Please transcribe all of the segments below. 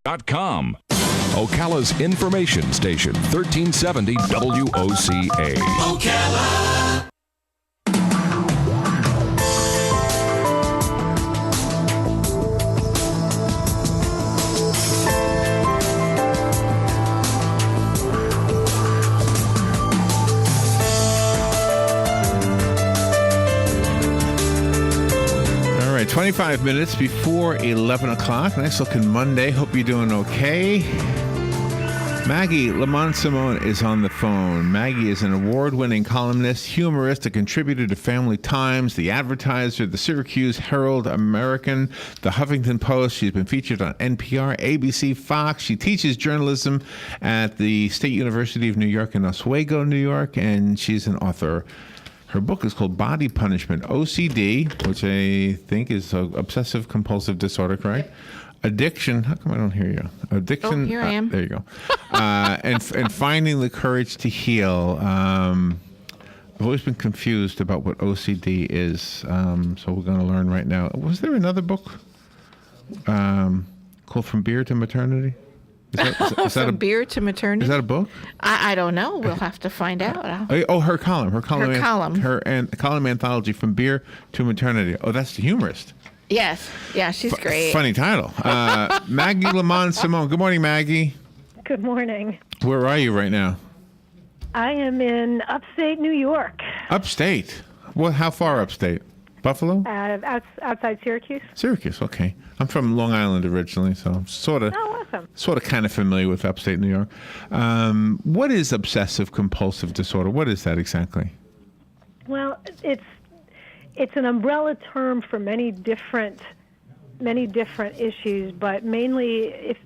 .com. Ocala's information station, 1370 WOCA. Ocala. All right, 25 minutes before 11 o'clock. Nice looking Monday. Hope you're doing okay. Maggie, Lamond Simone is on the phone. Maggie is an award-winning columnist, humorist, a contributor to Family Times, The Advertiser, the Syracuse Herald American, the Huffington Post. She's been featured on NPR, ABC, Fox. She teaches journalism at the State University of New York in Oswego, New York, and she's an author. Her book is called Body Punishment, OCD, which I think is obsessive compulsive disorder, correct? Addiction. How come I don't hear you? Addiction. Oh, here I am. There you go. And finding the courage to heal. I've always been confused about what OCD is, so we're going to learn right now. Was there another book called From Beer to Maternity? Is that From Beer to Maternity? Is that a book? I don't know. We'll have to find out. Oh, her column. Her column. Her column anthology, From Beer to Maternity. Oh, that's the humorist. Yes. Yeah, she's great. Funny title. Maggie Lamond Simone. Good morning, Maggie. Good morning. Where are you right now? I am in upstate New York. Upstate? What? How far upstate? Buffalo? Outside Syracuse. Syracuse, okay. I'm from Long Island originally, so I'm sort of kind of familiar with upstate New York. What is obsessive compulsive disorder? What is that exactly? Well, it's an umbrella term for many different issues, but mainly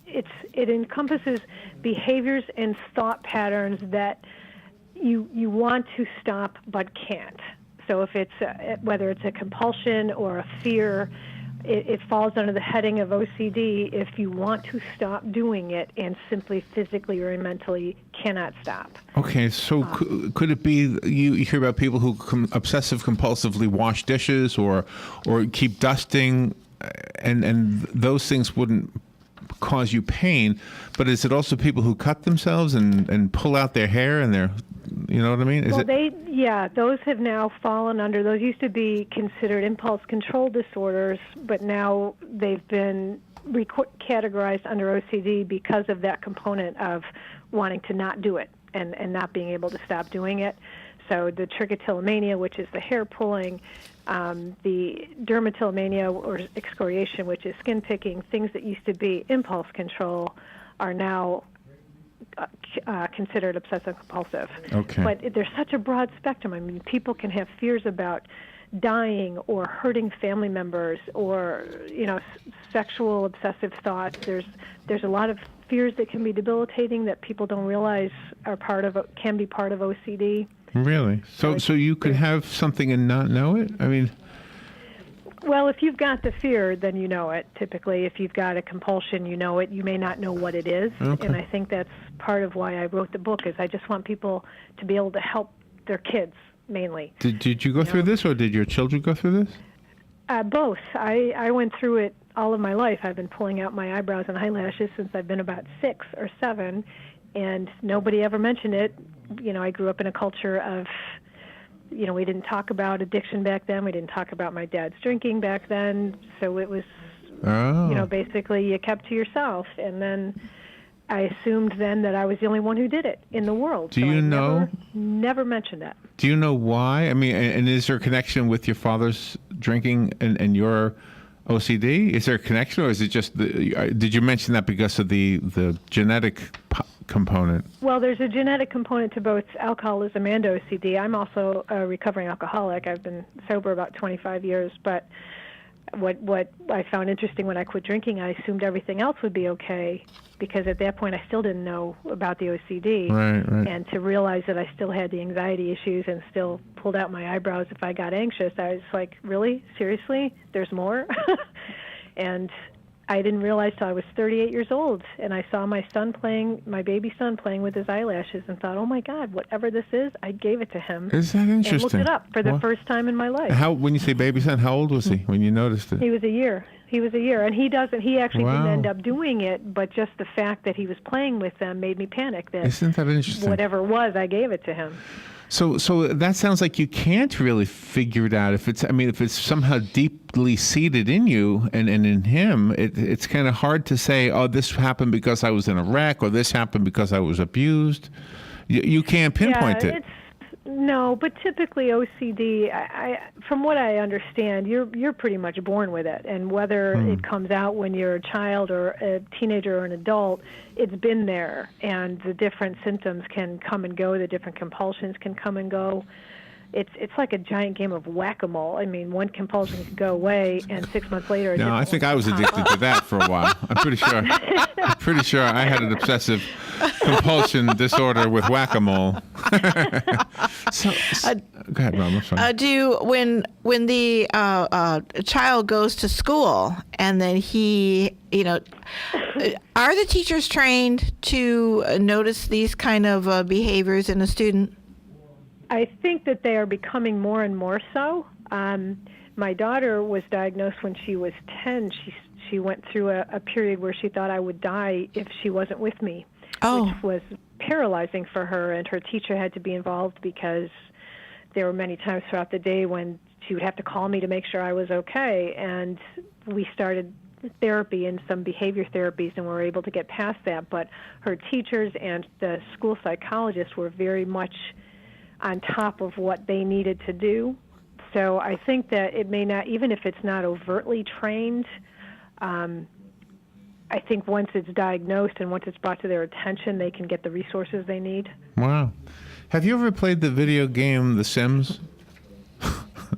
it encompasses behaviors and thought patterns that you want to stop but can't. So if it's whether it's a compulsion or a fear, it falls under the heading of OCD if you want to stop doing it and simply physically or mentally cannot stop. Okay, so could it be you hear about people who obsessive compulsively wash dishes or keep dusting, and those things wouldn't cause you pain, but is it also people who cut themselves and pull out their hair and their, you know what I mean? Those have now fallen under, those used to be considered impulse control disorders, but now they've been categorized under OCD because of that component of wanting to not do it and not being able to stop doing it. So the trichotillomania, which is the hair pulling, the dermatillomania or excoriation, which is skin picking, things that used to be impulse control are now considered obsessive compulsive. Okay. But there's such a broad spectrum. I mean, people can have fears about dying or hurting family members or, sexual obsessive thoughts. There's a lot of fears that can be debilitating that people don't realize can be part of OCD. Really? So you could have something and not know it? I mean... Well, if you've got the fear, then you know it. Typically, if you've got a compulsion, you know it. You may not know what it is. Okay. And I think that's part of why I wrote the book, is I just want people to be able to help their kids, mainly. Did you go through this, or did your children go through this? Both. I went through it all of my life. I've been pulling out my eyebrows and eyelashes since I've been about 6 or 7, and nobody ever mentioned it. I grew up in a culture of... we didn't talk about addiction back then. We didn't talk about my dad's drinking back then. So it was, basically you kept to yourself. And then I assumed then that I was the only one who did it in the world. Do you know? Never mentioned that. Do you know why? I mean, and is there a connection with your father's drinking and your OCD? Is there a connection, or is it just did you mention that because of the genetic component? Well, there's a genetic component to both alcoholism and OCD. I'm also a recovering alcoholic. I've been sober about 25 years, but what I found interesting when I quit drinking, I assumed everything else would be okay, because at that point I still didn't know about the OCD. Right. And to realize that I still had the anxiety issues and still pulled out my eyebrows if I got anxious, I was like, really? Seriously? There's more? And I didn't realize till I was 38 years old, and I saw my baby son playing with his eyelashes, and thought, oh my God, whatever this is, I gave it to him. Is that interesting? And looked it up for the first time in my life. When you say baby son, how old was he when you noticed it? He was a year. He was a year, and he doesn't. He actually Wow. didn't end up doing it, but just the fact that he was playing with them made me panic. That Isn't that interesting? whatever it was, I gave it to him. So that sounds like you can't really figure it out. If it's somehow deeply seated in you and in him, it's kind of hard to say, oh, this happened because I was in a wreck, or this happened because I was abused. You can't pinpoint it. No, but typically OCD, from what I understand, you're pretty much born with it, and whether it comes out when you're a child or a teenager or an adult, it's been there, and the different symptoms can come and go, the different compulsions can come and go. It's like a giant game of whack-a-mole. I mean, one compulsion can go away, and 6 months later. No, I think I was addicted to that for a while. I'm pretty sure I had an obsessive compulsion disorder with whack-a-mole. Go ahead, Mom. When the child goes to school and then he, are the teachers trained to notice these kind of behaviors in a student? I think that they are becoming more and more so. My daughter was diagnosed when she was 10. She went through a period where she thought I would die if she wasn't with me, which was paralyzing for her, and her teacher had to be involved because there were many times throughout the day when she would have to call me to make sure I was okay, and we started therapy and some behavior therapies, and we were able to get past that. But her teachers and the school psychologists were very much on top of what they needed to do. So I think that it may not, even if it's not overtly trained, I think once it's diagnosed and once it's brought to their attention, they can get the resources they need. Wow. Have you ever played the video game The Sims?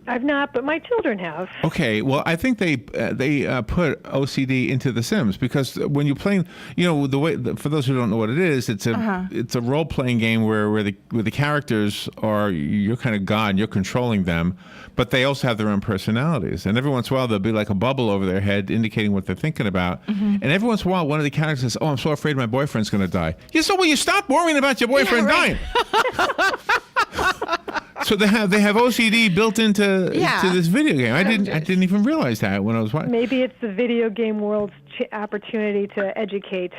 I've not, but my children have. Okay, well, I think they put OCD into The Sims because when you're playing, for those who don't know what it is, it's a role playing game where the characters are, you're kind of God, you're controlling them, but they also have their own personalities, and every once in a while there'll be like a bubble over their head indicating what they're thinking about, and every once in a while one of the characters says, "Oh, I'm so afraid my boyfriend's going to die." Will you stop worrying about your boyfriend dying? So they have OCD built into this video game. I didn't even realize that when I was watching. Maybe it's the video game world's opportunity to educate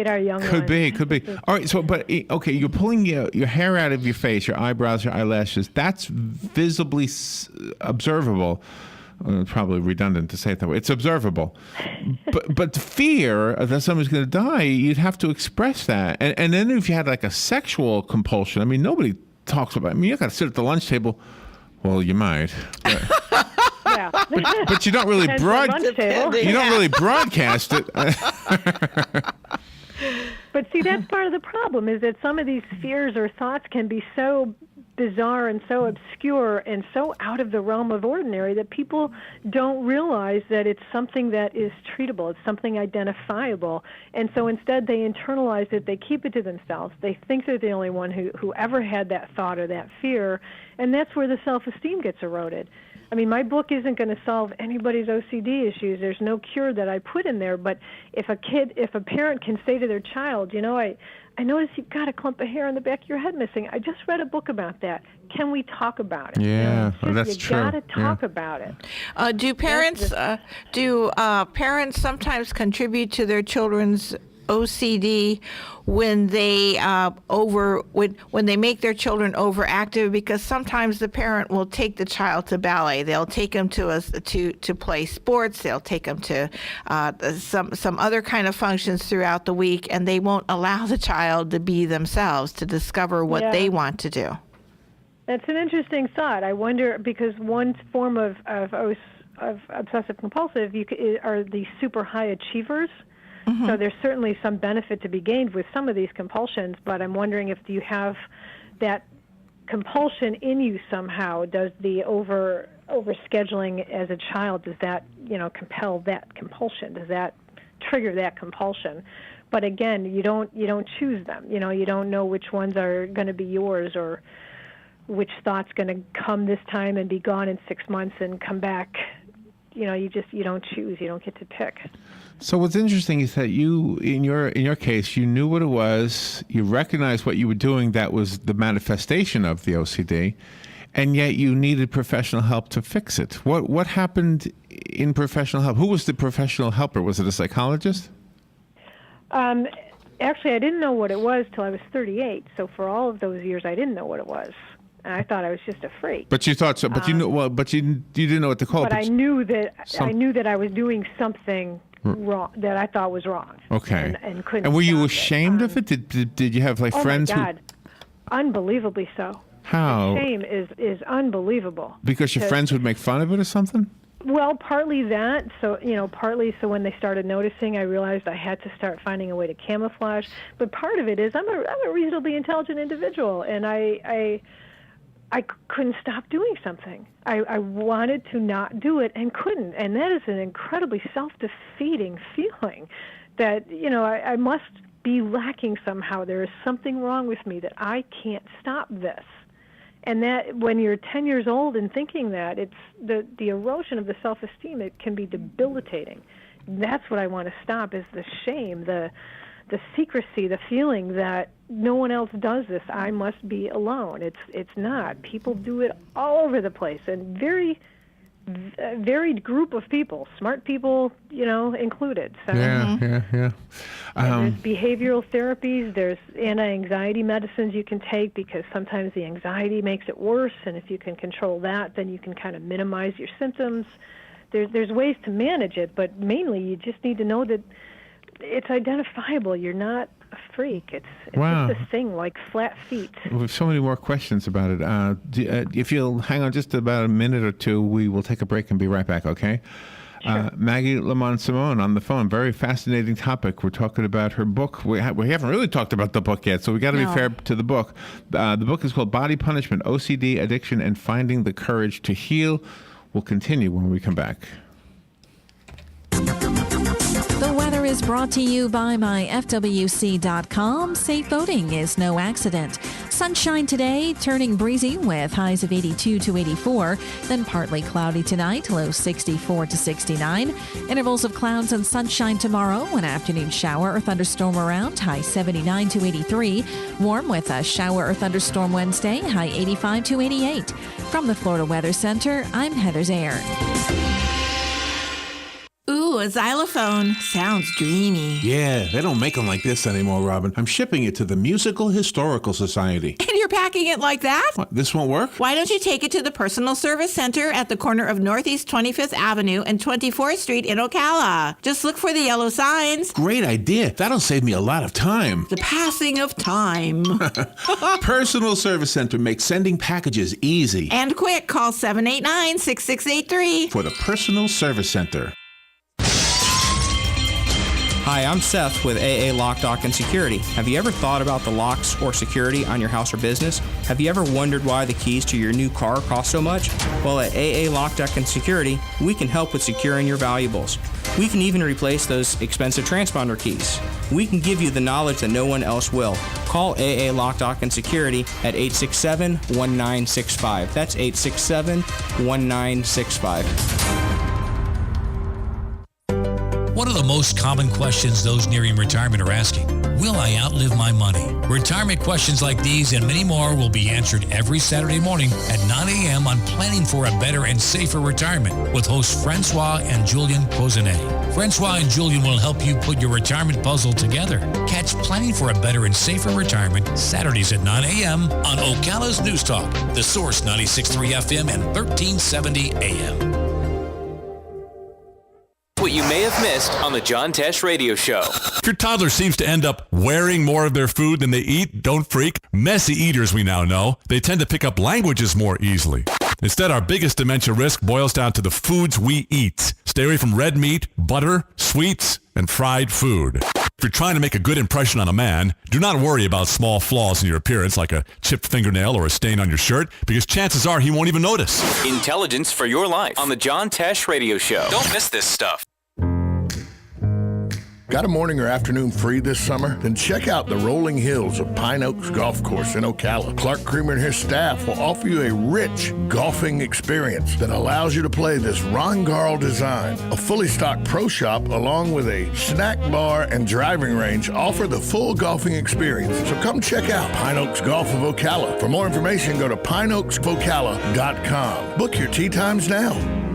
our young ones. Could be. All right. So, okay, you're pulling your hair out of your face, your eyebrows, your eyelashes. That's visibly observable. Probably redundant to say it that way. It's observable, but fear that somebody's going to die, you'd have to express that. And then if you had like a sexual compulsion, I mean, nobody talks about. I mean, you got to sit at the lunch table. Well, you might, but you don't really broadcast it. But see, that's part of the problem, is that some of these fears or thoughts can be so bizarre and so obscure and so out of the realm of ordinary that people don't realize that it's something that is treatable, it's something identifiable. And so instead they internalize it, they keep it to themselves. They think they're the only one who ever had that thought or that fear, and that's where the self-esteem gets eroded. I mean, my book isn't going to solve anybody's OCD issues. There's no cure that I put in there. But if a parent can say to their child, I noticed you've got a clump of hair on the back of your head missing. I just read a book about that. Can we talk about it? Yeah, that's true. You got to talk about it. Do parents sometimes contribute to their children's OCD when they when they make their children overactive? Because sometimes the parent will take the child to ballet, they'll take them to play sports, they'll take them to some other kind of functions throughout the week, and they won't allow the child to be themselves, to discover what they want to do. That's an interesting thought. I wonder, because one form of obsessive compulsive are the super high achievers. Mm-hmm. So there's certainly some benefit to be gained with some of these compulsions, but I'm wondering if you have that compulsion in you somehow. Does the overscheduling as a child, does that compel that compulsion? Does that trigger that compulsion? But again, you don't choose them. You don't know which ones are going to be yours, or which thought's going to come this time and be gone in 6 months and come back. You don't choose. You don't get to pick. So what's interesting is that you, in your case, you knew what it was. You recognized what you were doing that was the manifestation of the OCD, and yet you needed professional help to fix it. What happened in professional help? Who was the professional helper? Was it a psychologist? Actually, I didn't know what it was till I was 38. So for all of those years, I didn't know what it was. And I thought I was just a freak. But you thought so. But you knew. Well, but you didn't know what to call it. But I knew that I was doing something wrong that I thought was wrong. Okay. And couldn't. And were you stop ashamed of it? Did you have friends? Oh my God, unbelievably so. How? The shame is unbelievable. Because your friends would make fun of it or something? Well, partly that. So, partly so when they started noticing, I realized I had to start finding a way to camouflage. But part of it is I'm a reasonably intelligent individual, and I couldn't stop doing something. I wanted to not do it and couldn't. And that is an incredibly self-defeating feeling that, I must be lacking somehow. There is something wrong with me that I can't stop this. And that when you're 10 years old and thinking that, it's the erosion of the self-esteem, it can be debilitating. That's what I want to stop is the shame, the secrecy, the feeling that no one else does this. I must be alone. It's not. People do it all over the place, and very varied group of people, smart people, included. So, Yeah. there's behavioral therapies. There's anti-anxiety medicines you can take because sometimes the anxiety makes it worse, and if you can control that, then you can kind of minimize your symptoms. There's ways to manage it, but mainly you just need to know that it's identifiable. You're not a freak. It's Wow. just a thing like flat feet. We have so many more questions about it. If you'll hang on just about a minute or two, we will take a break and be right back, okay? Sure. Maggie Lamond Simone on the phone. Very fascinating topic. We're talking about her book. We haven't really talked about the book yet, so we got to be fair to the book. The book is called Body Punishment, OCD, Addiction, and Finding the Courage to Heal. We'll continue when we come back. The weather is brought to you by myfwc.com. Safe boating is no accident. Sunshine today, turning breezy with highs of 82 to 84. Then partly cloudy tonight, low 64 to 69. Intervals of clouds and sunshine tomorrow. An afternoon shower or thunderstorm around, high 79 to 83. Warm with a shower or thunderstorm Wednesday, high 85 to 88. From the Florida Weather Center, I'm Heather Zayer. Ooh, a xylophone. Sounds dreamy. Yeah, they don't make them like this anymore, Robin. I'm shipping it to the Musical Historical Society. And you're packing it like that? What, this won't work? Why don't you take it to the Personal Service Center at the corner of Northeast 25th Avenue and 24th Street in Ocala? Just look for the yellow signs. Great idea. That'll save me a lot of time. The passing of time. Personal Service Center makes sending packages easy. And quick, call 789-6683. For the Personal Service Center. Hi, I'm Seth with AA Lock, Dock, and Security. Have you ever thought about the locks or security on your house or business? Have you ever wondered why the keys to your new car cost so much? Well, at AA Lock, Dock, and Security, we can help with securing your valuables. We can even replace those expensive transponder keys. We can give you the knowledge that no one else will. Call AA Lock, Dock, and Security at 867-1965. That's 867-1965. One of the most common questions those nearing retirement are asking, will I outlive my money? Retirement questions like these and many more will be answered every Saturday morning at 9 a.m. on Planning for a Better and Safer Retirement with hosts Francois and Julian Cozenet. Francois and Julian will help you put your retirement puzzle together. Catch Planning for a Better and Safer Retirement Saturdays at 9 a.m. on Ocala's News Talk, The Source 96.3 FM and 1370 AM. What you may have missed on the John Tesh Radio Show. If your toddler seems to end up wearing more of their food than they eat, don't freak. Messy eaters, we now know, they tend to pick up languages more easily. Instead, our biggest dementia risk boils down to the foods we eat. Stay away from red meat, butter, sweets, and fried food. If you're trying to make a good impression on a man, do not worry about small flaws in your appearance like a chipped fingernail or a stain on your shirt, because chances are he won't even notice. Intelligence for your life on the John Tesh Radio Show. Don't miss this stuff. Got a morning or afternoon free this summer? Then check out the rolling hills of Pine Oaks Golf Course in Ocala. Clark Creamer and his staff will offer you a rich golfing experience that allows you to play this Ron Garl design. A fully stocked pro shop along with a snack bar and driving range offer the full golfing experience. So come check out Pine Oaks Golf of Ocala. For more information, go to pineoaksocala.com. Book your tee times now.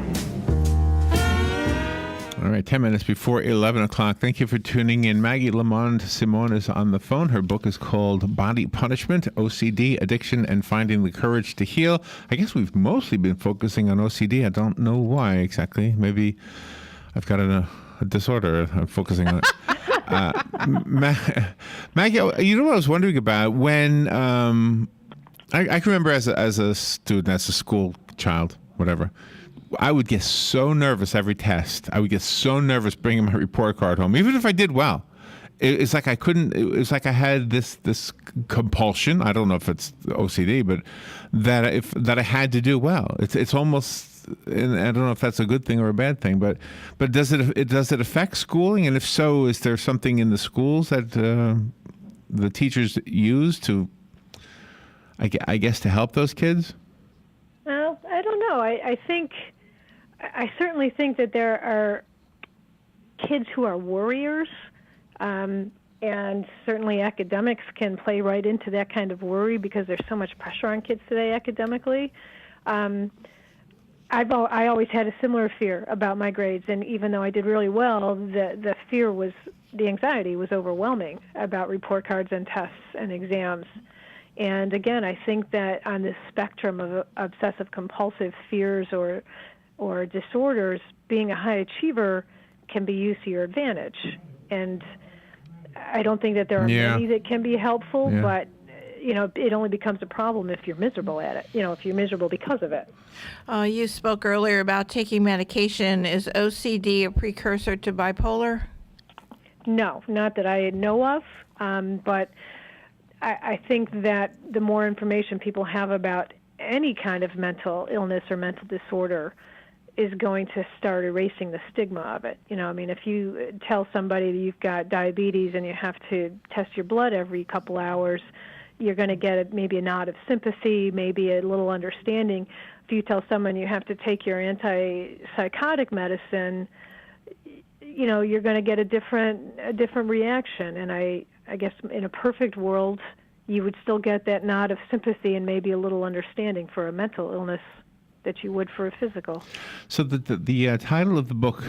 All right, 10 minutes before 11 o'clock. Thank you for tuning in. Maggie Lamond Simone is on the phone. Her book is called Body Punishment, OCD, Addiction, and Finding the Courage to Heal. I guess we've mostly been focusing on OCD. I don't know why exactly. Maybe I've got a disorder I'm focusing on. Maggie, you know what I was wondering about? When I can remember as a student, as a school child, whatever, I would get so nervous every test. I would get so nervous bringing my report card home, even if I did well. It's like I couldn't. It was like I had this compulsion. I don't know if it's OCD, but that I had to do well. It's almost. And I don't know if that's a good thing or a bad thing, but does it affect schooling? And if so, is there something in the schools that the teachers use to, I guess, to help those kids? Well, I don't know. I certainly think that there are kids who are worriers, and certainly academics can play right into that kind of worry because there's so much pressure on kids today academically. I always had a similar fear about my grades, and even though I did really well, the anxiety was overwhelming about report cards and tests and exams. And again, I think that on this spectrum of obsessive-compulsive fears or disorders, being a high achiever can be used to your advantage. And I don't think that there are many that can be helpful, but it only becomes a problem if you're miserable at it, if you're miserable because of it. You spoke earlier about taking medication. Is OCD a precursor to bipolar? No, not that I know of, but I think that the more information people have about any kind of mental illness or mental disorder is going to start erasing the stigma of it. If you tell somebody that you've got diabetes and you have to test your blood every couple hours, you're going to get maybe a nod of sympathy, maybe a little understanding. If you tell someone you have to take your antipsychotic medicine, you're going to get a different reaction. And I guess in a perfect world, you would still get that nod of sympathy and maybe a little understanding for a mental illness that you would for a physical. So the title of the book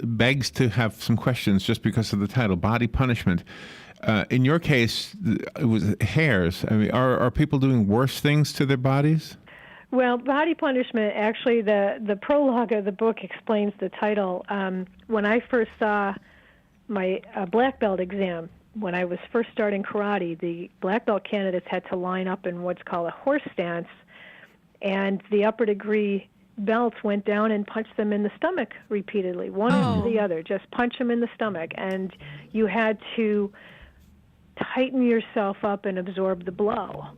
begs to have some questions just because of the title, Body Punishment. In your case, it was hairs. I mean, are people doing worse things to their bodies? Well, body punishment, actually, the prologue of the book explains the title. When I first saw my black belt exam, when I was first starting karate, the black belt candidates had to line up in what's called a horse stance, and the upper degree belts went down and punched them in the stomach repeatedly, one into the other, just punch them in the stomach. And you had to tighten yourself up and absorb the blow.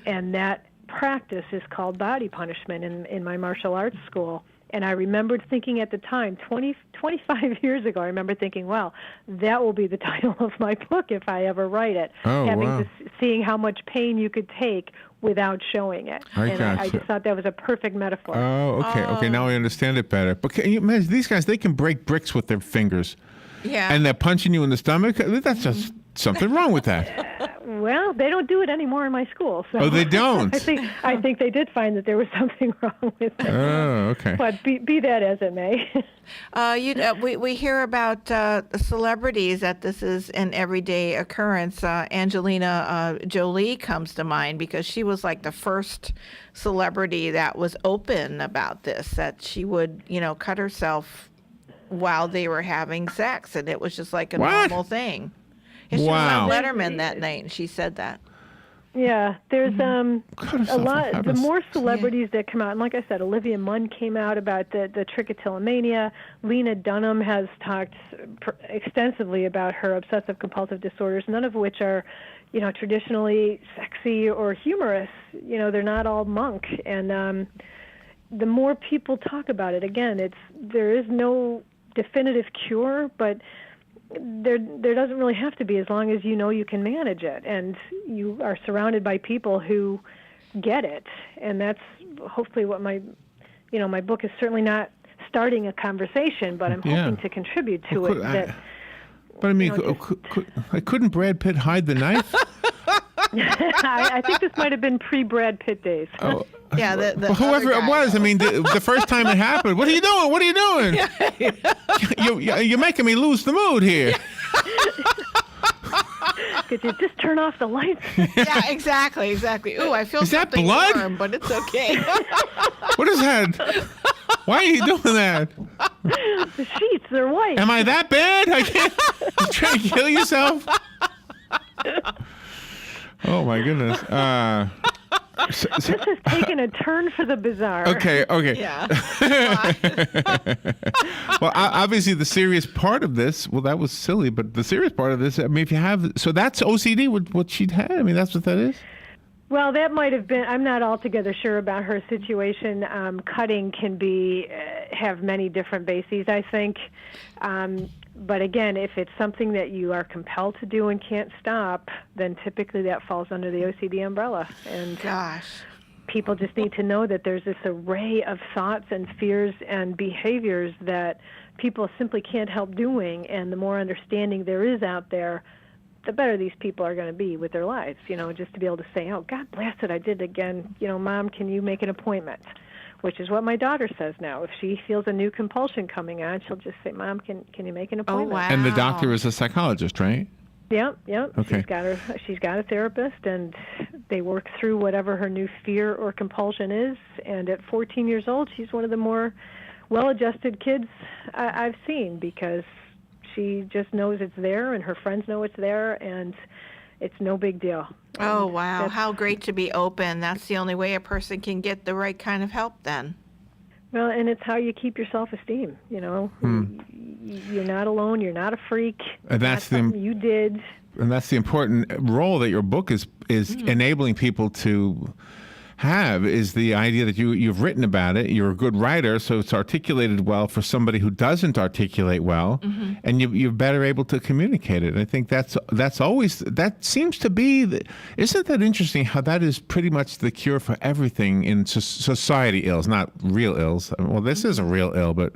And that practice is called body punishment in my martial arts school. And I remembered thinking at the time, 25 years ago, I remember thinking, wow, that will be the title of my book if I ever write it. Seeing how much pain you could take without showing it. I just thought that was a perfect metaphor. Oh, okay. Okay, now I understand it better. But can you imagine, these guys, they can break bricks with their fingers. Yeah. And they're punching you in the stomach? That's just something wrong with that. Well, they don't do it anymore in my school. So they don't? I think they did find that there was something wrong with it. Oh, okay. But be that as it may. We hear about celebrities that this is an everyday occurrence. Angelina Jolie comes to mind because she was like the first celebrity that was open about this, that she would, cut herself while they were having sex, and it was just like a normal thing. And she was on Letterman that night, and she said that. Yeah, there's a lot. The more celebrities that come out, and like I said, Olivia Munn came out about the trichotillomania. Lena Dunham has talked extensively about her obsessive-compulsive disorders, none of which are, traditionally sexy or humorous. They're not all monk. And the more people talk about it, again, there is no definitive cure, but there doesn't really have to be, as long as you know you can manage it and you are surrounded by people who get it. And that's hopefully what my book is certainly not starting a conversation, but I'm hoping to contribute to it. But I mean, couldn't Brad Pitt hide the knife? I think this might have been pre-Brad Pitt days. Oh. Yeah, well, whoever it was, I mean, the first time it happened, what are you doing? What are you doing? You're making me lose the mood here. Could you just turn off the lights? Yeah, exactly. Ooh, I feel Is that something blood? warm, but it's okay. What is that? Why are you doing that? The sheets, they're white. Am I that bad? I can't. You trying to kill yourself? Oh my goodness. This has taken a turn for the bizarre. Okay. Yeah. Well, obviously the serious part of this, well, that was silly, but the serious part of this, I mean, if you have, so that's OCD, what she'd had? I mean, that's what that is? Well, that might have been, I'm not altogether sure about her situation. Cutting can have many different bases, I think. But again, if it's something that you are compelled to do and can't stop, then typically that falls under the OCD umbrella. And gosh, people just need to know that there's this array of thoughts and fears and behaviors that people simply can't help doing. And the more understanding there is out there, the better these people are going to be with their lives. Just to be able to say, oh, God bless it, I did it again. Mom, can you make an appointment? Which is what my daughter says now. If she feels a new compulsion coming on, she'll just say, Mom, can you make an appointment? Oh, wow. And the doctor is a psychologist, right? Yep. Okay. She's got a therapist, and they work through whatever her new fear or compulsion is. And at 14 years old, she's one of the more well-adjusted kids I've seen, because she just knows it's there, and her friends know it's there, and it's no big deal. Oh, wow. How great to be open. That's the only way a person can get the right kind of help then. Well, and it's how you keep your self-esteem, You're not alone. You're not a freak. And that's something you did. And that's the important role that your book is enabling people to have, is the idea that you've written about it. You're a good writer, so it's articulated well for somebody who doesn't articulate well, and you're better able to communicate it. I think that's always, that seems to be, isn't that interesting how that is pretty much the cure for everything in society ills, not real ills. Well, this is a real ill, but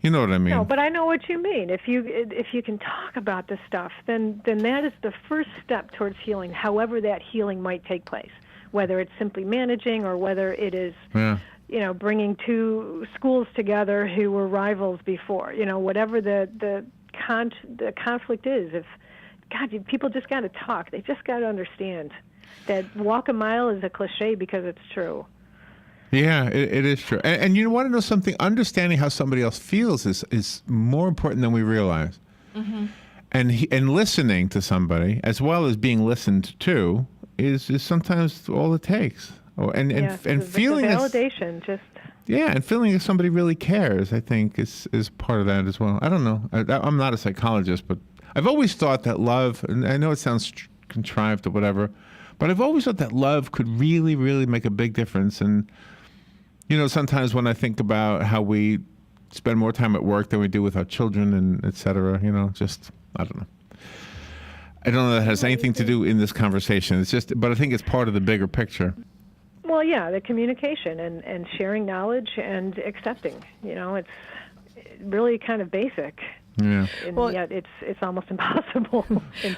you know what I mean. No, but I know what you mean. If you can talk about this stuff, then that is the first step towards healing, however that healing might take place. Whether it's simply managing, or whether it is, bringing two schools together who were rivals before. Whatever the conflict is. People just got to talk. They just got to understand that walk a mile is a cliche because it's true. Yeah, it is true. And you want to know something? Understanding how somebody else feels is more important than we realize. Mm-hmm. And listening to somebody, as well as being listened to, is sometimes all it takes. And feeling the validation, and feeling that somebody really cares, I think, is part of that as well. I don't know. I'm not a psychologist, but I've always thought that love, and I know it sounds contrived or whatever, but I've always thought that love could really, really make a big difference. And sometimes when I think about how we spend more time at work than we do with our children, and et cetera, I don't know. I don't know that has anything to do in this conversation. But I think it's part of the bigger picture. Well, yeah, the communication and sharing knowledge and accepting. It's really kind of basic. Yeah. And yet it's almost impossible.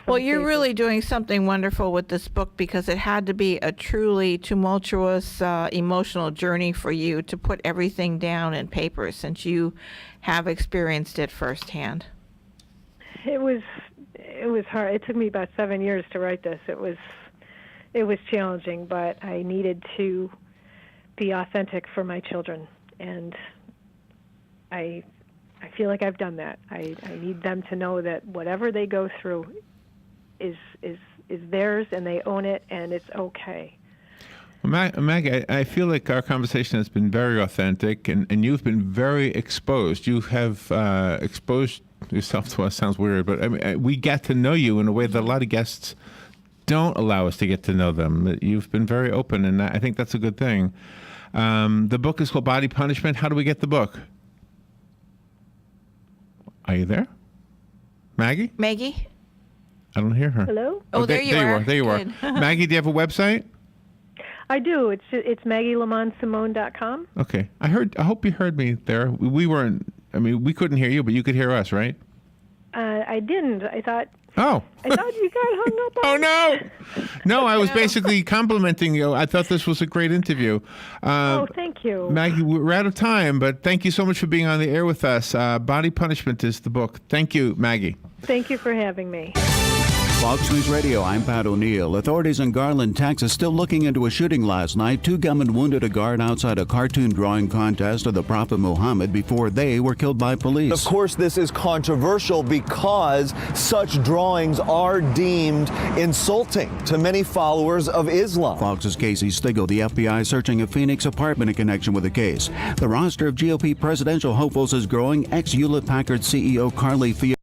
Well, you're really doing something wonderful with this book, because it had to be a truly tumultuous, emotional journey for you to put everything down in paper, since you have experienced it firsthand. It was hard. It took me about 7 years to write this. It was challenging, but I needed to be authentic for my children, and I feel like I've done that. I need them to know that whatever they go through is theirs, and they own it, and it's okay. Well, Maggie, I feel like our conversation has been very authentic, and you've been very exposed. You have exposed yourself to us. Sounds weird, but I mean, we get to know you in a way that a lot of guests don't allow us to get to know them. You've been very open, and I think that's a good thing. The book is called Body Punishment. How do we get the book? Are you there? Maggie? Maggie? I don't hear her. Hello? Oh, there you are. There you are. Good. Maggie, do you have a website? I do. It's MaggieLamondSimone.com. Okay. I hope you heard me there. We couldn't hear you, but you could hear us, right? I didn't. I thought Oh. you got hung up on. Oh, no. No, I was basically complimenting you. I thought this was a great interview. Oh, thank you. Maggie, we're out of time, but thank you so much for being on the air with us. Body Punishment is the book. Thank you, Maggie. Thank you for having me. Fox News Radio, I'm Pat O'Neill. Authorities in Garland, Texas, still looking into a shooting last night. 2 gunmen wounded a guard outside a cartoon drawing contest of the Prophet Muhammad before they were killed by police. Of course, this is controversial because such drawings are deemed insulting to many followers of Islam. Fox's Casey Stigl, the FBI searching a Phoenix apartment in connection with the case. The roster of GOP presidential hopefuls is growing. Ex-Hewlett-Packard CEO Carly Field